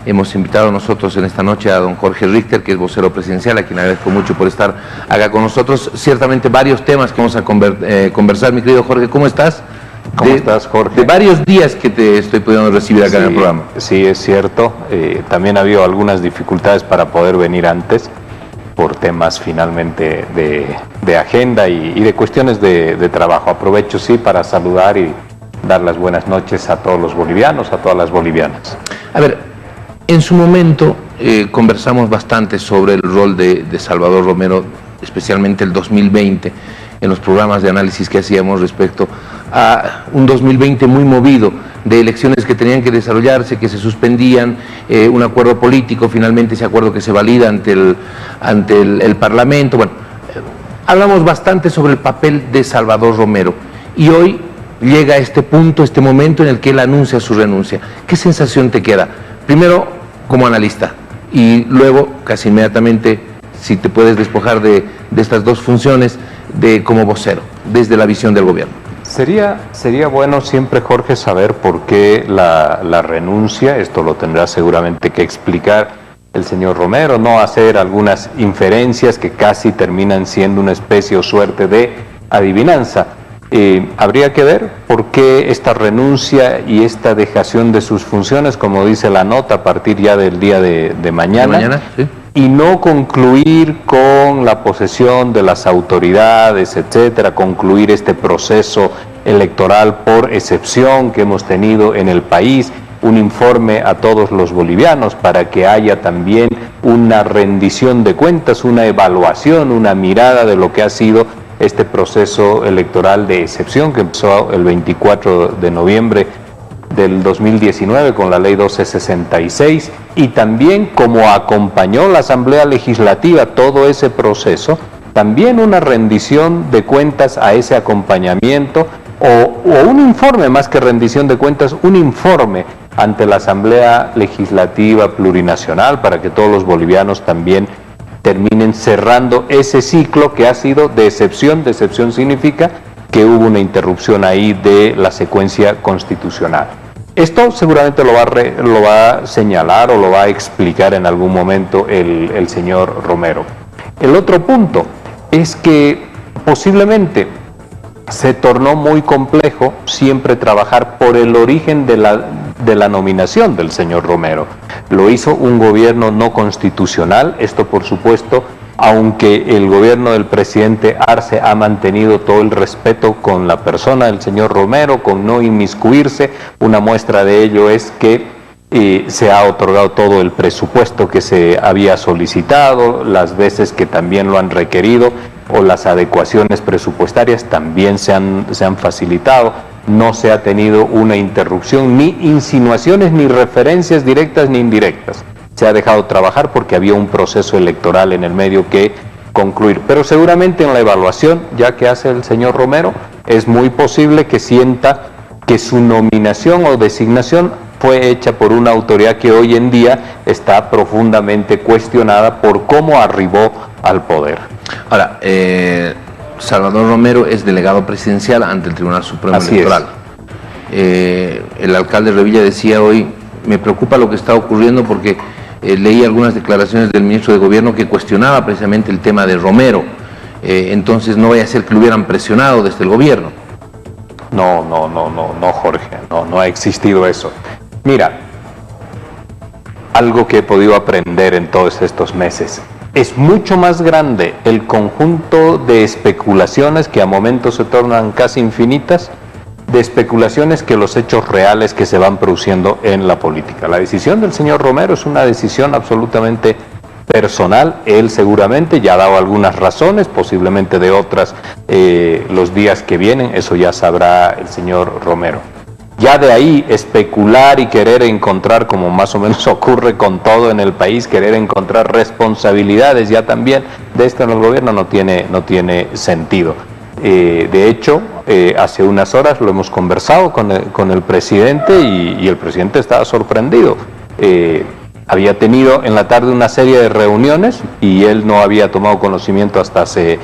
Hemos invitado nosotros en esta noche a don Jorge Richter, que es vocero presidencial, a quien agradezco mucho por estar acá con nosotros. Ciertamente varios temas que vamos a conversar. Mi querido Jorge, ¿cómo estás? ¿Cómo estás, Jorge? De varios días que te estoy pudiendo recibir acá en el programa. Sí, es cierto. También ha habido algunas dificultades para poder venir antes, por temas finalmente de agenda y de cuestiones de trabajo. Aprovecho, sí, para saludar y dar las buenas noches a todos los bolivianos, a todas las bolivianas. A ver, en su momento conversamos bastante sobre el rol de Salvador Romero, especialmente el 2020, en los programas de análisis que hacíamos respecto a un 2020 muy movido, de elecciones que tenían que desarrollarse, que se suspendían, un acuerdo político, finalmente ese acuerdo que se valida ante el Parlamento. Bueno, hablamos bastante sobre el papel de Salvador Romero y hoy llega este punto, este momento en el que él anuncia su renuncia. ¿Qué sensación te queda? Primero, como analista, y luego, casi inmediatamente, si te puedes despojar de estas dos funciones, como vocero, desde la visión del gobierno. Sería bueno siempre, Jorge, saber por qué la renuncia. Esto lo tendrá seguramente que explicar el señor Romero, no hacer algunas inferencias que casi terminan siendo una especie o suerte de adivinanza. Habría que ver por qué esta renuncia y esta dejación de sus funciones, como dice la nota, a partir ya del día de mañana, sí, y no concluir con la posesión de las autoridades, etcétera, concluir este proceso electoral por excepción que hemos tenido en el país, un informe a todos los bolivianos para que haya también una rendición de cuentas, una evaluación, una mirada de lo que ha sido este proceso electoral de excepción que empezó el 24 de noviembre del 2019 con la ley 1266 y también como acompañó la Asamblea Legislativa todo ese proceso, también una rendición de cuentas a ese acompañamiento o un informe, más que rendición de cuentas, un informe ante la Asamblea Legislativa Plurinacional para que todos los bolivianos también terminen cerrando ese ciclo que ha sido de excepción. De excepción significa que hubo una interrupción ahí de la secuencia constitucional. Esto seguramente lo va a señalar o lo va a explicar en algún momento el señor Romero. El otro punto es que posiblemente se tornó muy complejo siempre trabajar por el origen de la nominación del señor Romero. Lo hizo un gobierno no constitucional, esto por supuesto, aunque el gobierno del presidente Arce ha mantenido todo el respeto con la persona del señor Romero, con no inmiscuirse. Una muestra de ello es que se ha otorgado todo el presupuesto que se había solicitado, las veces que también lo han requerido, o las adecuaciones presupuestarias también se han facilitado. No se ha tenido una interrupción, ni insinuaciones, ni referencias directas ni indirectas. Se ha dejado trabajar porque había un proceso electoral en el medio que concluir. Pero seguramente en la evaluación, ya que hace el señor Romero, es muy posible que sienta que su nominación o designación fue hecha por una autoridad que hoy en día está profundamente cuestionada por cómo arribó al poder. Ahora, Salvador Romero es delegado presidencial ante el Tribunal Supremo Electoral. El alcalde Revilla decía hoy, me preocupa lo que está ocurriendo porque leí algunas declaraciones del ministro de Gobierno que cuestionaba precisamente el tema de Romero. Entonces no vaya a ser que lo hubieran presionado desde el gobierno. No, Jorge, no ha existido eso. Mira, algo que he podido aprender en todos estos meses. Es mucho más grande el conjunto de especulaciones que a momentos se tornan casi infinitas, de especulaciones que los hechos reales que se van produciendo en la política. La decisión del señor Romero es una decisión absolutamente personal. Él seguramente ya ha dado algunas razones, posiblemente de otras los días que vienen, eso ya sabrá el señor Romero. Ya de ahí especular y querer encontrar, como más o menos ocurre con todo en el país, querer encontrar responsabilidades ya también de esto en el gobierno no tiene sentido. De hecho, hace unas horas lo hemos conversado con el presidente y el presidente estaba sorprendido. Había tenido en la tarde una serie de reuniones y él no había tomado conocimiento hasta hace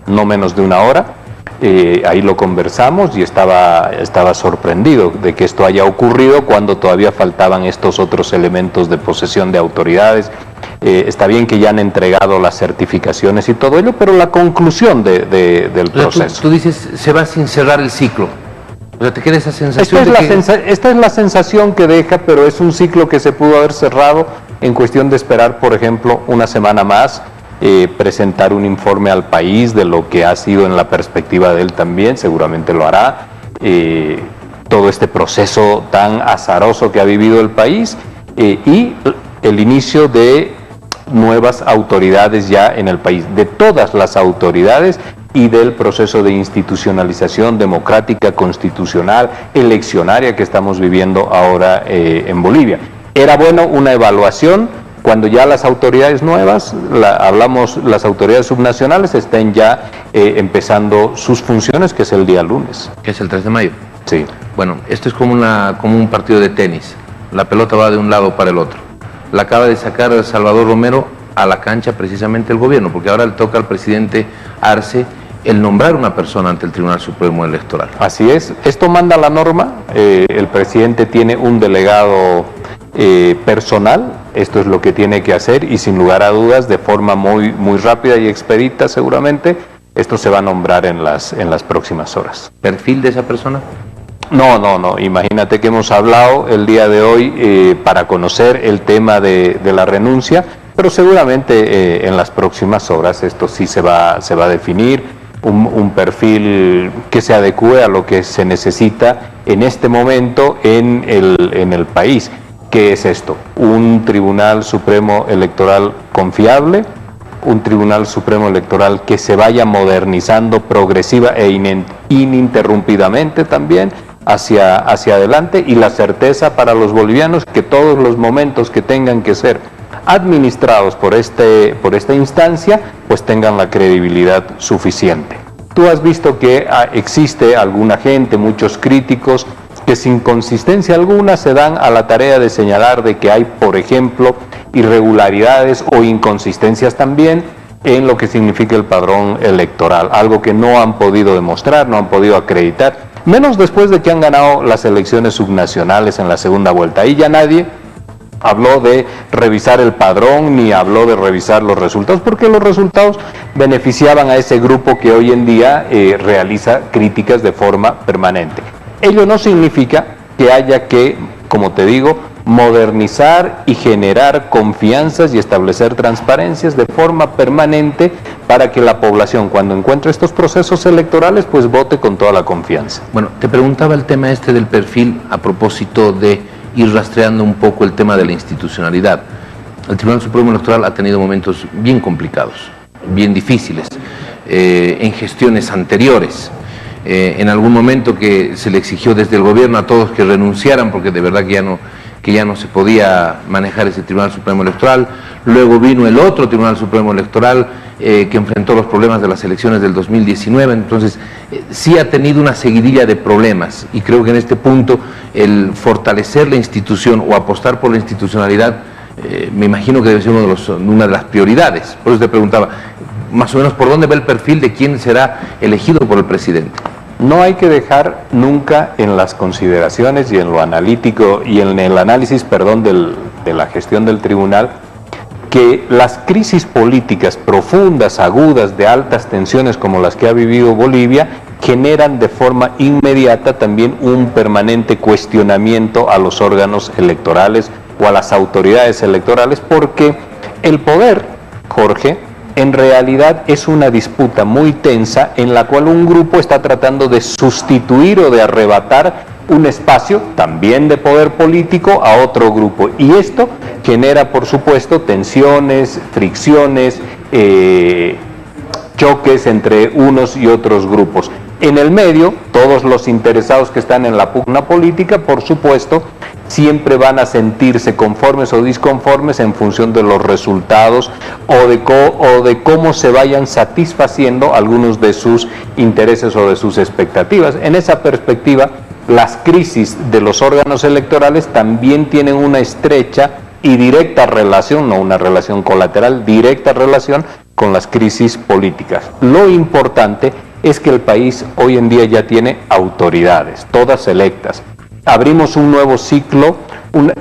no menos de una hora. Ahí lo conversamos y estaba sorprendido de que esto haya ocurrido cuando todavía faltaban estos otros elementos de posesión de autoridades. Está bien que ya han entregado las certificaciones y todo ello, pero la conclusión del proceso. Tú dices, se va sin cerrar el ciclo. O sea, ¿te queda esa sensación? Esta es la sensación que deja, pero es un ciclo que se pudo haber cerrado en cuestión de esperar, por ejemplo, una semana más, presentar un informe al país de lo que ha sido en la perspectiva de él también, seguramente lo hará, todo este proceso tan azaroso que ha vivido el país, y el inicio de nuevas autoridades ya en el país, de todas las autoridades y del proceso de institucionalización democrática, constitucional, eleccionaria que estamos viviendo ahora en Bolivia. Era bueno una evaluación cuando ya las autoridades nuevas, las autoridades subnacionales estén ya empezando sus funciones, que es el día lunes. Que es el 3 de mayo. Sí. Bueno, esto es como un partido de tenis. La pelota va de un lado para el otro. La acaba de sacar Salvador Romero a la cancha precisamente el gobierno, porque ahora le toca al presidente Arce el nombrar una persona ante el Tribunal Supremo Electoral. Así es, esto manda la norma, el presidente tiene un delegado personal, esto es lo que tiene que hacer y sin lugar a dudas, de forma muy rápida y expedita seguramente, esto se va a nombrar en las próximas horas. ¿Perfil de esa persona? No, imagínate que hemos hablado el día de hoy para conocer el tema de la renuncia, pero seguramente en las próximas horas esto sí se va a definir, un perfil que se adecue a lo que se necesita en este momento en el país. ¿Qué es esto? Un Tribunal Supremo Electoral confiable, un Tribunal Supremo Electoral que se vaya modernizando progresiva e ininterrumpidamente también hacia adelante, y la certeza para los bolivianos que todos los momentos que tengan que ser administrados por esta instancia, pues tengan la credibilidad suficiente. Tú has visto que existe alguna gente, muchos críticos, que sin consistencia alguna se dan a la tarea de señalar de que hay, por ejemplo, irregularidades o inconsistencias también en lo que significa el padrón electoral, algo que no han podido demostrar, no han podido acreditar, menos después de que han ganado las elecciones subnacionales en la segunda vuelta. Ahí ya nadie habló de revisar el padrón ni habló de revisar los resultados, porque los resultados beneficiaban a ese grupo que hoy en día realiza críticas de forma permanente. Ello no significa que haya que, como te digo, modernizar y generar confianzas y establecer transparencias de forma permanente para que la población, cuando encuentre estos procesos electorales, pues vote con toda la confianza. Bueno, te preguntaba el tema del perfil a propósito de ir rastreando un poco el tema de la institucionalidad. El Tribunal Supremo Electoral ha tenido momentos bien complicados, bien difíciles, en gestiones anteriores. En algún momento que se le exigió desde el gobierno a todos que renunciaran porque de verdad que ya no se podía manejar ese Tribunal Supremo Electoral. Luego vino el otro Tribunal Supremo Electoral que enfrentó los problemas de las elecciones del 2019, entonces sí ha tenido una seguidilla de problemas, y creo que en este punto el fortalecer la institución o apostar por la institucionalidad me imagino que debe ser una de las prioridades. Por eso te preguntaba, más o menos, ¿por dónde va el perfil de quién será elegido por el presidente? No hay que dejar nunca en las consideraciones y en lo analítico y en el análisis, de la gestión del tribunal, que las crisis políticas profundas, agudas, de altas tensiones como las que ha vivido Bolivia, generan de forma inmediata también un permanente cuestionamiento a los órganos electorales o a las autoridades electorales, porque el poder, Jorge, en realidad es una disputa muy tensa en la cual un grupo está tratando de sustituir o de arrebatar un espacio también de poder político a otro grupo, y esto genera, por supuesto, tensiones, fricciones, choques entre unos y otros grupos. En el medio, todos los interesados que están en la pugna política, por supuesto, siempre van a sentirse conformes o disconformes en función de los resultados o de cómo se vayan satisfaciendo algunos de sus intereses o de sus expectativas. En esa perspectiva, las crisis de los órganos electorales también tienen una estrecha y directa relación, no una relación colateral, directa relación con las crisis políticas. Lo importante es que el país hoy en día ya tiene autoridades, todas electas. Abrimos un nuevo ciclo,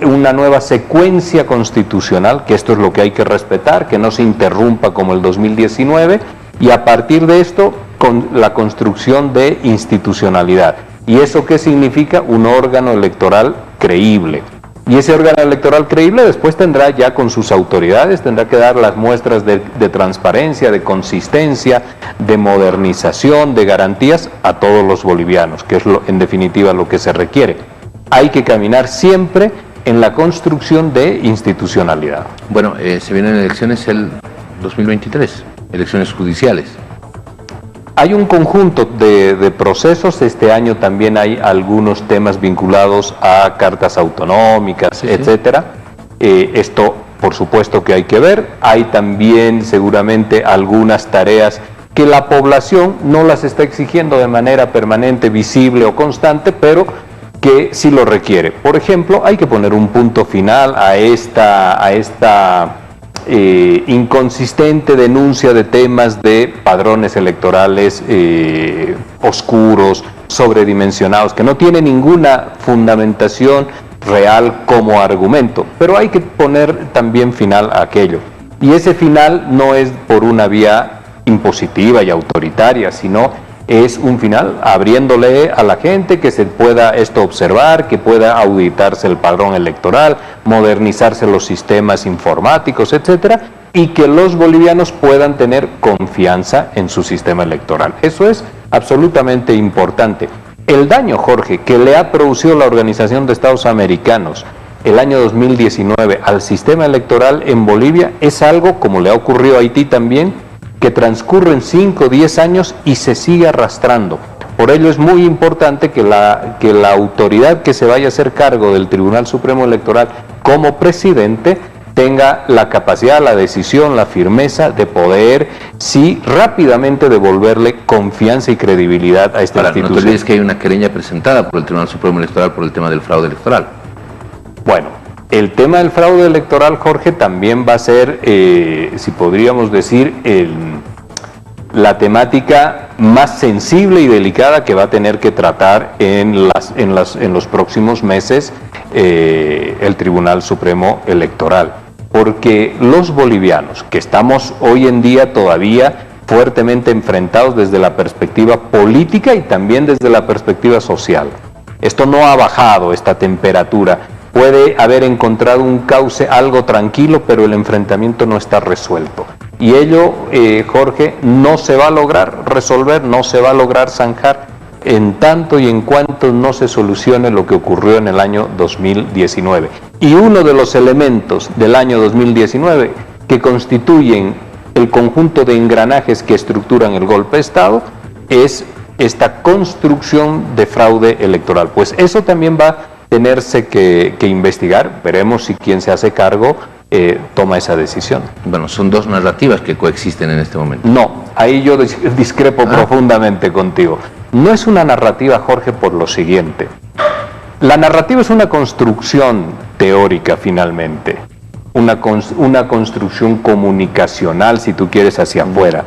una nueva secuencia constitucional, que esto es lo que hay que respetar, que no se interrumpa como el 2019, y a partir de esto, con la construcción de institucionalidad. ¿Y eso qué significa? Un órgano electoral creíble. Y ese órgano electoral creíble después tendrá ya con sus autoridades, tendrá que dar las muestras de transparencia, de consistencia, de modernización, de garantías a todos los bolivianos, que es en definitiva lo que se requiere. Hay que caminar siempre en la construcción de institucionalidad. Bueno, se vienen elecciones el 2023, elecciones judiciales. Hay un conjunto de procesos. Este año también hay algunos temas vinculados a cartas autonómicas, sí, etcétera. Esto, por supuesto que hay que ver. Hay también seguramente algunas tareas que la población no las está exigiendo de manera permanente, visible o constante, pero que sí lo requiere. Por ejemplo, hay que poner un punto final a esta inconsistente denuncia de temas de padrones electorales oscuros, sobredimensionados, que no tiene ninguna fundamentación real como argumento, pero hay que poner también final a aquello. Y ese final no es por una vía impositiva y autoritaria, sino es un final abriéndole a la gente que se pueda esto observar, que pueda auditarse el padrón electoral, modernizarse los sistemas informáticos, etcétera, y que los bolivianos puedan tener confianza en su sistema electoral. Eso es absolutamente importante. El daño, Jorge, que le ha producido la Organización de Estados Americanos el año 2019 al sistema electoral en Bolivia es algo, como le ha ocurrido a Haití también, que transcurren 5 o 10 años y se sigue arrastrando. Por ello es muy importante que la autoridad que se vaya a hacer cargo del Tribunal Supremo Electoral como presidente tenga la capacidad, la decisión, la firmeza de poder, sí, rápidamente devolverle confianza y credibilidad a esta institución. No te olvides que hay una querella presentada por el Tribunal Supremo Electoral por el tema del fraude electoral. Bueno, el tema del fraude electoral, Jorge, también va a ser, si podríamos decir, la temática más sensible y delicada que va a tener que tratar en los próximos meses el Tribunal Supremo Electoral. Porque los bolivianos, que estamos hoy en día todavía fuertemente enfrentados desde la perspectiva política y también desde la perspectiva social, esto no ha bajado, esta temperatura. Puede haber encontrado un cauce algo tranquilo, pero el enfrentamiento no está resuelto. Y ello, Jorge, no se va a lograr resolver, no se va a lograr zanjar en tanto y en cuanto no se solucione lo que ocurrió en el año 2019. Y uno de los elementos del año 2019 que constituyen el conjunto de engranajes que estructuran el golpe de Estado es esta construcción de fraude electoral. Pues eso también va a tenerse que investigar. Veremos si quien se hace cargo toma esa decisión. Bueno, son dos narrativas que coexisten en este momento. No, ahí yo discrepo profundamente contigo. No es una narrativa, Jorge, por lo siguiente. La narrativa es una construcción teórica finalmente, una construcción comunicacional, si tú quieres, hacia afuera.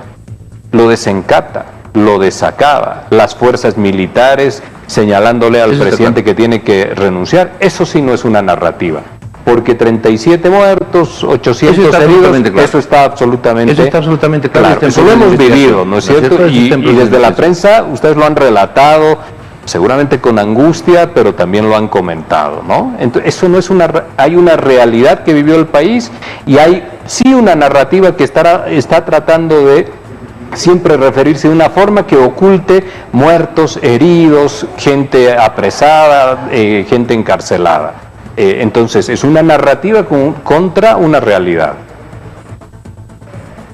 Lo desencata, lo desacaba, las fuerzas militares señalándole al presidente que tiene que renunciar. Eso sí no es una narrativa, porque 37 muertos, 800 heridos, claro. Eso está absolutamente claro. Eso lo hemos vivido, ¿no es cierto? Y desde la prensa ustedes lo han relatado, seguramente con angustia, pero también lo han comentado, ¿no? Entonces, eso no es hay una realidad que vivió el país y hay sí una narrativa que está tratando de siempre referirse de una forma que oculte muertos, heridos, gente apresada, gente encarcelada. Entonces, es una narrativa contra una realidad.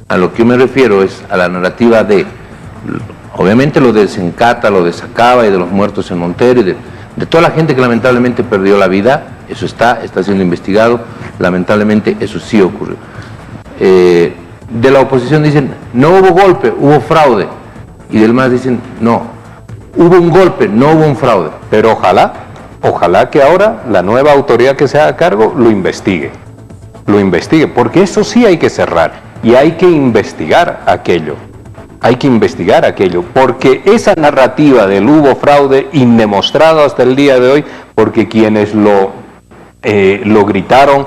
A lo que yo me refiero es a la narrativa de, obviamente lo desencata, lo desacaba, y de los muertos en Montero, y de toda la gente que lamentablemente perdió la vida. Eso está siendo investigado, lamentablemente eso sí ocurrió. De la oposición dicen, no hubo golpe, hubo fraude, y del MAS dicen, no, hubo un golpe, no hubo un fraude. Pero ojalá que ahora la nueva autoridad que se haga cargo lo investigue, porque eso sí hay que cerrar, y hay que investigar aquello. hay que investigar aquello, porque esa narrativa del hubo fraude indemostrado hasta el día de hoy, porque quienes lo gritaron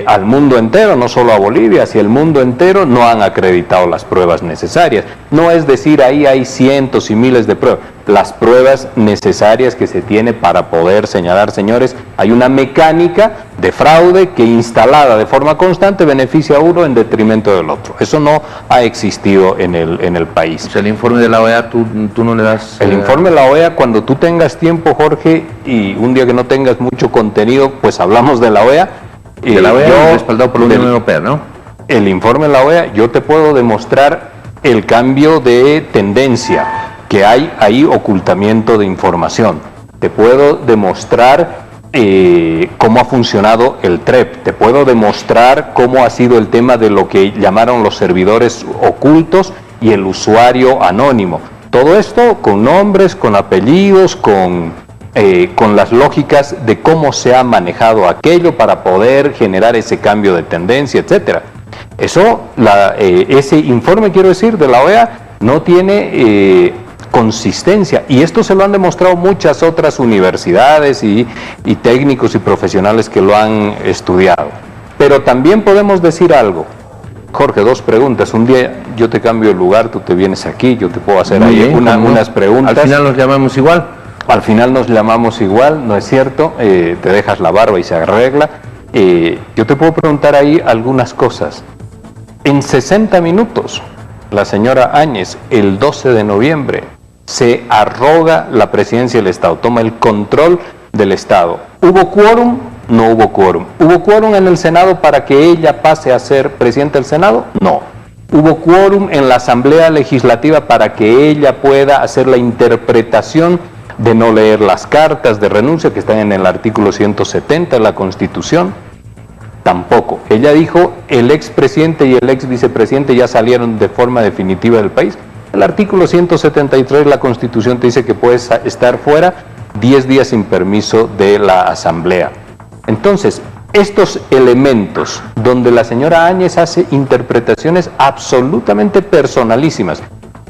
al mundo entero, no solo a Bolivia, hacia el mundo entero, no han acreditado las pruebas necesarias. No es decir, ahí hay cientos y miles de pruebas. Las pruebas necesarias que se tiene para poder señalar, señores, hay una mecánica de fraude que instalada de forma constante beneficia a uno en detrimento del otro. Eso no ha existido en el país. O sea, el informe de la OEA, tú no le das... El informe de la OEA, cuando tú tengas tiempo, Jorge, y un día que no tengas mucho contenido, pues hablamos de la OEA. De la OEA respaldado por la Unión Europea, ¿no? El informe de la OEA, yo te puedo demostrar el cambio de tendencia, que hay ahí ocultamiento de información. Te puedo demostrar cómo ha funcionado el TREP, te puedo demostrar cómo ha sido el tema de lo que llamaron los servidores ocultos y el usuario anónimo. Todo esto con nombres, con apellidos, con las lógicas de cómo se ha manejado aquello para poder generar ese cambio de tendencia, etcétera. Eso, ese informe, quiero decir, de la OEA no tiene consistencia, y esto se lo han demostrado muchas otras universidades y técnicos y profesionales que lo han estudiado. Pero también podemos decir algo. Jorge, dos preguntas. Un día yo te cambio el lugar, tú te vienes aquí, yo te puedo hacer ahí unas preguntas. Al final nos llamamos igual. Al final nos llamamos igual, ¿no es cierto? Te dejas la barba y se arregla. Yo te puedo preguntar ahí algunas cosas. En 60 minutos, la señora Áñez, el 12 de noviembre, se arroga la presidencia del Estado, toma el control del Estado. ¿Hubo quórum? No hubo quórum. ¿Hubo quórum en el Senado para que ella pase a ser presidenta del Senado? No. ¿Hubo quórum en la Asamblea Legislativa para que ella pueda hacer la interpretación de no leer las cartas de renuncia que están en el artículo 170 de la Constitución? Tampoco. Ella dijo, el expresidente y el ex vicepresidente ya salieron de forma definitiva del país. El artículo 173 de la Constitución te dice que puedes estar fuera 10 días sin permiso de la Asamblea. Entonces, estos elementos donde la señora Áñez hace interpretaciones absolutamente personalísimas,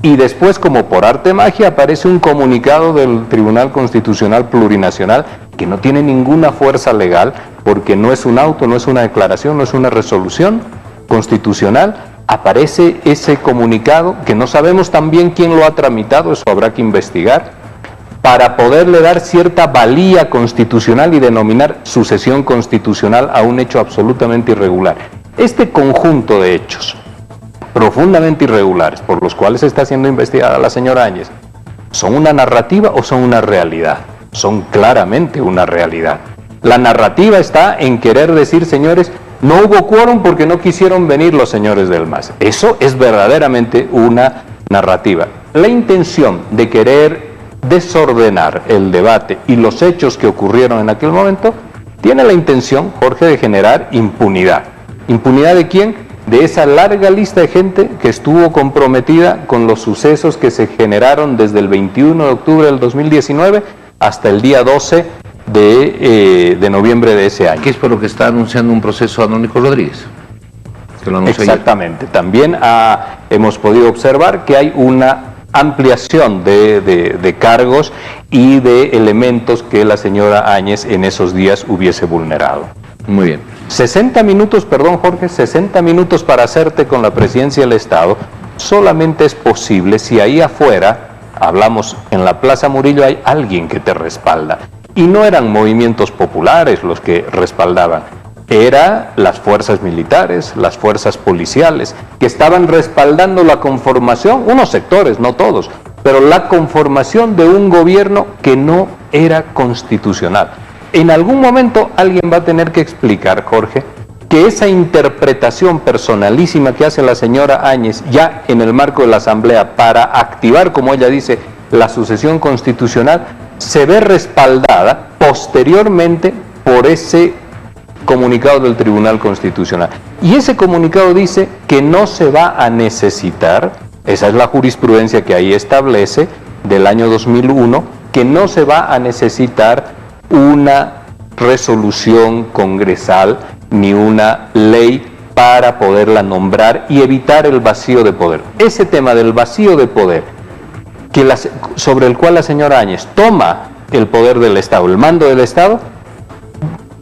y después, como por arte de magia, aparece un comunicado del Tribunal Constitucional Plurinacional que no tiene ninguna fuerza legal, porque no es un auto, no es una declaración, no es una resolución constitucional. Aparece ese comunicado que no sabemos también quién lo ha tramitado, eso habrá que investigar, para poderle dar cierta valía constitucional y denominar sucesión constitucional a un hecho absolutamente irregular. Este conjunto de hechos profundamente irregulares por los cuales está siendo investigada la señora Áñez, ¿son una narrativa o son una realidad? Son claramente una realidad. La narrativa está en querer decir, señores, no hubo quórum porque no quisieron venir los señores del MAS. Eso es verdaderamente una narrativa. La intención de querer desordenar el debate y los hechos que ocurrieron en aquel momento tiene la intención, Jorge, de generar impunidad. ¿Impunidad de quién? De esa larga lista de gente que estuvo comprometida con los sucesos que se generaron desde el 21 de octubre del 2019 hasta el día 12 de noviembre de ese año. Que es por lo que está anunciando un proceso a Andrónico Rodríguez. Exactamente. También hemos podido observar que hay una ampliación de cargos y de elementos que la señora Áñez en esos días hubiese vulnerado. Muy bien. 60 minutos, perdón Jorge, 60 minutos para hacerte con la presidencia del Estado solamente es posible si ahí afuera, hablamos en la Plaza Murillo, hay alguien que te respalda. Y no eran movimientos populares los que respaldaban, eran las fuerzas militares, las fuerzas policiales, que estaban respaldando la conformación, unos sectores, no todos, pero la conformación de un gobierno que no era constitucional. En algún momento alguien va a tener que explicar, Jorge, que esa interpretación personalísima que hace la señora Áñez ya en el marco de la Asamblea para activar, como ella dice, la sucesión constitucional, se ve respaldada posteriormente por ese comunicado del Tribunal Constitucional. Y ese comunicado dice que no se va a necesitar, esa es la jurisprudencia que ahí establece del año 2001, que no se va a necesitar una resolución congresal ni una ley para poderla nombrar y evitar el vacío de poder. Ese tema del vacío de poder, sobre el cual la señora Áñez toma el poder del Estado, el mando del Estado,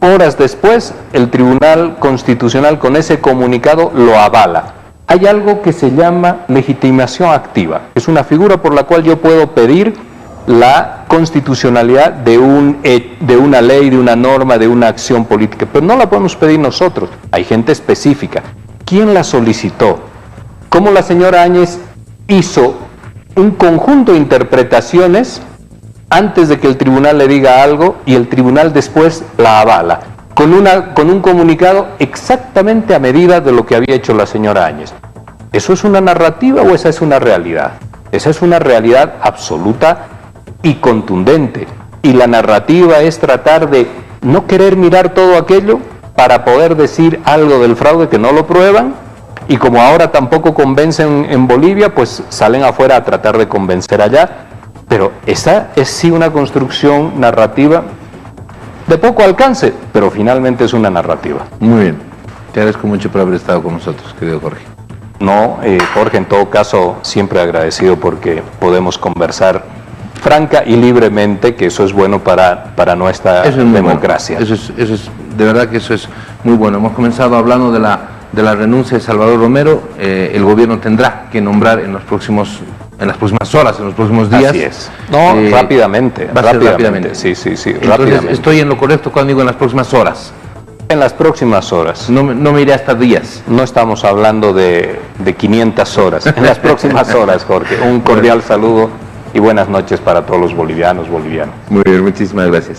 horas después el Tribunal Constitucional con ese comunicado lo avala. Hay algo que se llama legitimación activa, es una figura por la cual yo puedo pedir la constitucionalidad de una ley, de una norma, de una acción política, pero no la podemos pedir nosotros, hay gente específica. ¿Quién la solicitó? ¿Cómo la señora Áñez hizo un conjunto de interpretaciones antes de que el tribunal le diga algo y el tribunal después la avala, con un comunicado exactamente a medida de lo que había hecho la señora Áñez? ¿Eso es una narrativa o esa es una realidad? Esa es una realidad absoluta y contundente. Y la narrativa es tratar de no querer mirar todo aquello para poder decir algo del fraude que no lo prueban, y como ahora tampoco convencen en Bolivia, pues salen afuera a tratar de convencer allá. Pero esa es sí una construcción narrativa de poco alcance, pero finalmente es una narrativa. Muy bien, te agradezco mucho por haber estado con nosotros, querido Jorge. No, Jorge, en todo caso, siempre agradecido porque podemos conversar franca y libremente, que eso es bueno para nuestra democracia. Bueno. Eso es, de verdad que eso es muy bueno. Hemos comenzado hablando de la renuncia de Salvador Romero. El gobierno tendrá que nombrar en las próximas horas, en los próximos días. Así es. No, rápidamente. Sí, Entonces, rápidamente. ¿estoy en lo correcto cuando digo en las próximas horas? En las próximas horas. No me iré hasta días. No estamos hablando de 500 horas. En las próximas horas, Jorge. Un cordial saludo y buenas noches para todos los bolivianos. Muy bien, muchísimas gracias.